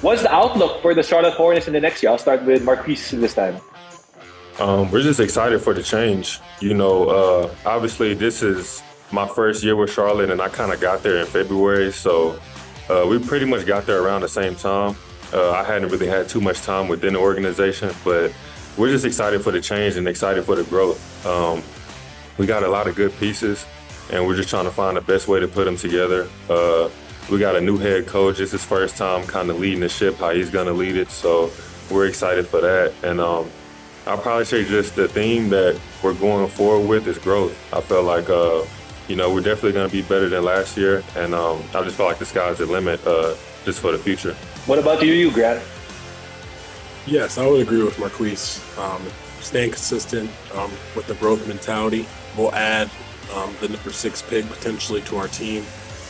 What's the outlook for the Charlotte Hornets in the next year? I'll start with Marques this time. We're just excited for the change. Obviously this is my first year with Charlotte, and I kind of got there in February, so we pretty much got there around the same time. I hadn't really had too much time within the organization, but we're just excited for the change and excited for the growth. We got a lot of good pieces, and we're just trying to find the best way to put them together. We got a new head coach. It's his first time kind of leading the ship, how he's going to lead it, so we're excited for that. And I'll probably say just the theme that we're going forward with is growth. I feel like, we're definitely going to be better than last year, and I just feel like the sky's the limit just for the future. What about you, Grant? Yes, I would agree with Marques. Staying consistent with the growth mentality. We'll add the number 6 pick potentially to our team,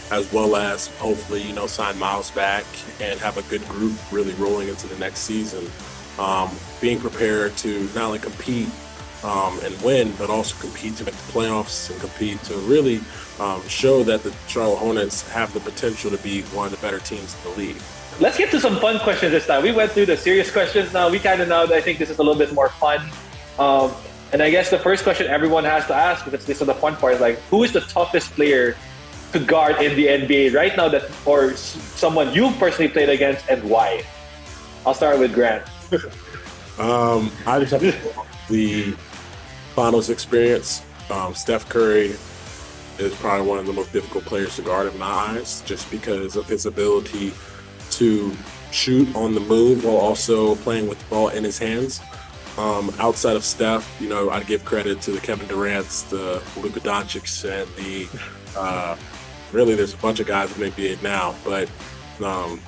as well as hopefully, sign Miles back and have a good group really rolling into the next season. Being prepared to not only compete and win, but also compete to make the playoffs and compete to really show that the Charlotte Hornets have the potential to be one of the better teams in the league. Let's get to some fun questions this time. We went through the serious questions. Now we kind of know that I think this is a little bit more fun. And I guess the first question everyone has to ask, because this is the fun part, is like, who is the toughest player to guard in the NBA right now, or someone you personally played against, and why? I'll start with Grant. I just have the finals experience. Steph Curry is probably one of the most difficult players to guard in my eyes, just because of his ability to shoot on the move while also playing with the ball in his hands. Outside of Steph, I'd give credit to the Kevin Durant's, the Luka Doncic's, and really there's a bunch of guys in the NBA now, but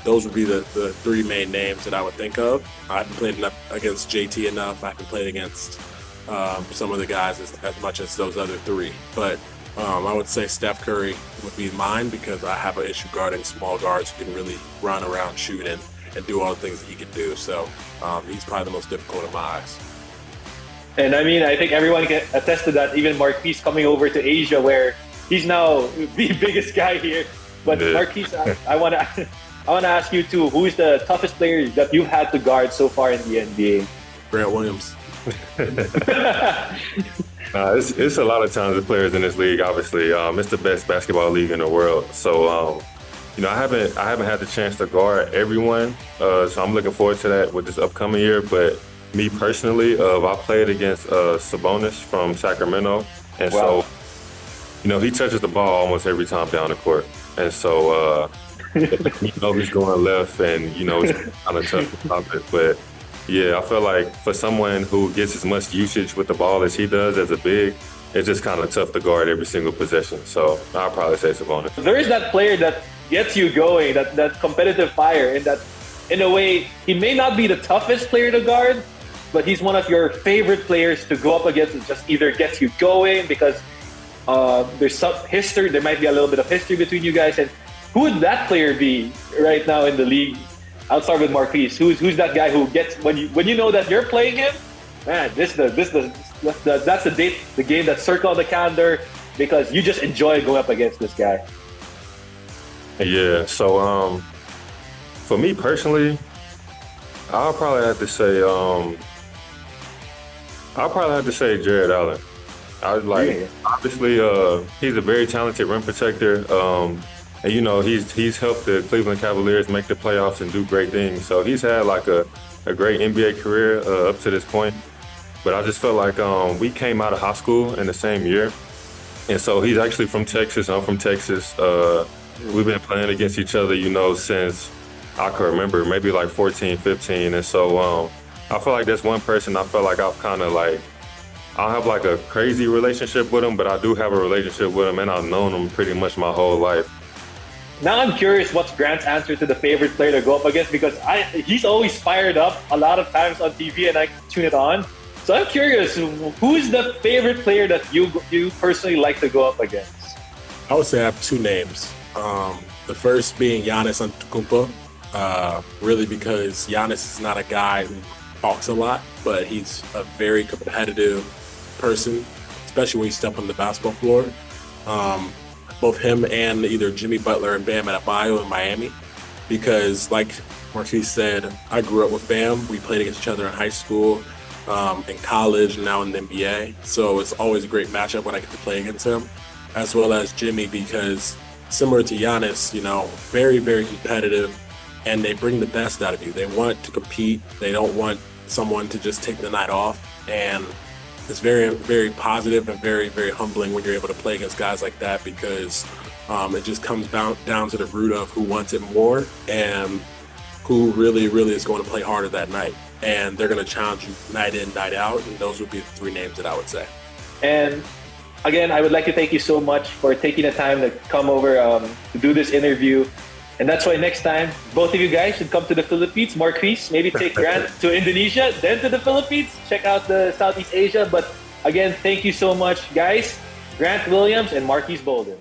those would be the 3 main names that I would think of. I haven't played enough against JT enough. I haven't played against some of the guys as much as those other 3. But I would say Steph Curry would be mine, because I have an issue guarding small guards who can really run around, shoot, and do all the things that he can do. So he's probably the most difficult in my eyes. And I mean, I think everyone can attest to that, even Marques coming over to Asia, where he's now the biggest guy here. But yeah. Marques, I want to ask you too, who is the toughest player that you've had to guard so far in the NBA? Grant Williams. It's a lot of talented players in this league. Obviously, it's the best basketball league in the world. So, I haven't had the chance to guard everyone. So I'm looking forward to that with this upcoming year. But me personally, I played against Sabonis from Sacramento, and wow. So, he touches the ball almost every time down the court, and so he's going left, and it's kind of tough to stop it, but. Yeah, I feel like for someone who gets as much usage with the ball as he does as a big, it's just kind of tough to guard every single possession. So I'll probably say Sabonis. There is that player that gets you going, that competitive fire, and that, in a way, he may not be the toughest player to guard, but he's one of your favorite players to go up against. It just either gets you going because there's some history, there might be a little bit of history between you guys. And who would that player be right now in the league? I'll start with Marques. Who's that guy who gets when you know that you're playing him? Man, that's the game that's circle on the calendar, because you just enjoy going up against this guy. Yeah. So for me personally, I'll probably have to say Jared Allen. Obviously, he's a very talented rim protector. And he's helped the Cleveland Cavaliers make the playoffs and do great things. So he's had like a great NBA career up to this point. But I just felt like we came out of high school in the same year. And so he's actually from Texas. I'm from Texas. We've been playing against each other, since I can remember, maybe like 14, 15. And so I feel like that's one person I feel like I've kind of like, I don't have like a crazy relationship with him, but I do have a relationship with him, and I've known him pretty much my whole life. Now I'm curious what's Grant's answer to the favorite player to go up against, because he's always fired up a lot of times on TV and I tune it on. So I'm curious, who's the favorite player that you personally like to go up against? I would say I have 2 names. The first being Giannis Antetokounmpo, really because Giannis is not a guy who talks a lot, but he's a very competitive person, especially when you step on the basketball floor. Both him and either Jimmy Butler and Bam Adebayo in Miami because, like Marques said, I grew up with Bam. We played against each other in high school, in college, and now in the NBA. So it's always a great matchup when I get to play against him, as well as Jimmy, because similar to Giannis, very, very competitive, and they bring the best out of you. They want to compete. They don't want someone to just take the night off. And it's very, very positive and very, very humbling when you're able to play against guys like that, because it just comes down to the root of who wants it more and who really, really is going to play harder that night. And they're going to challenge you night in, night out. And those would be the three names that I would say. And again, I would like to thank you so much for taking the time to come over to do this interview. And that's why next time, both of you guys should come to the Philippines. Marques, maybe take Grant to Indonesia, then to the Philippines. Check out the Southeast Asia. But again, thank you so much, guys. Grant Williams and Marques Bolden.